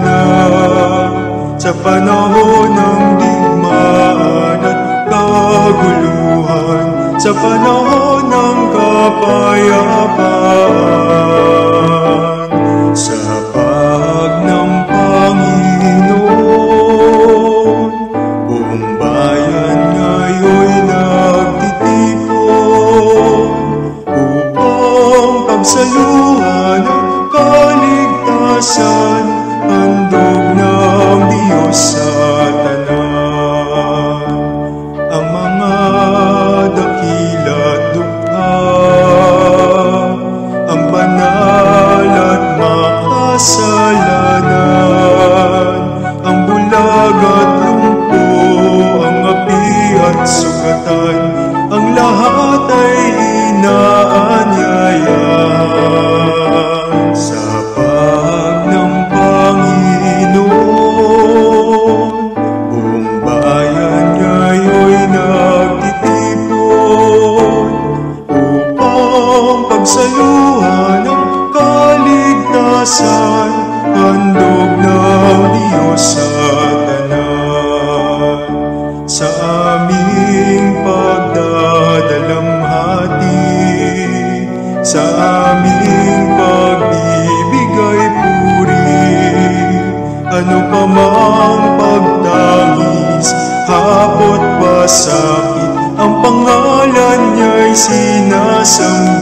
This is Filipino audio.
na sa panahon ng digmaan at kaguluhan, sa panahon ng kapayapaan. Sa pahag ng Panginoon, buong bayan ngayon'y nagtitipon upang pagsaluhan ang kaligtasan, handog ng Diyos sa tanan. Ang mga dakila't dukha, ang banal at makasalanan, ang bulag at lumpo, ang api at sugatan, ang lahat ay inaanyayan. Sa pahag ng Panginoon, buong bayan ngayon'y nagtitipon upang pagsaluhan ang kaligtasan, handog ng Diyos sa tanan. Sa aming pagdadalamhati, sa aming pagbibigay puri, ano pa mang pagtangis, hapot pa sakit, ang pangalan niya'y sinasamba.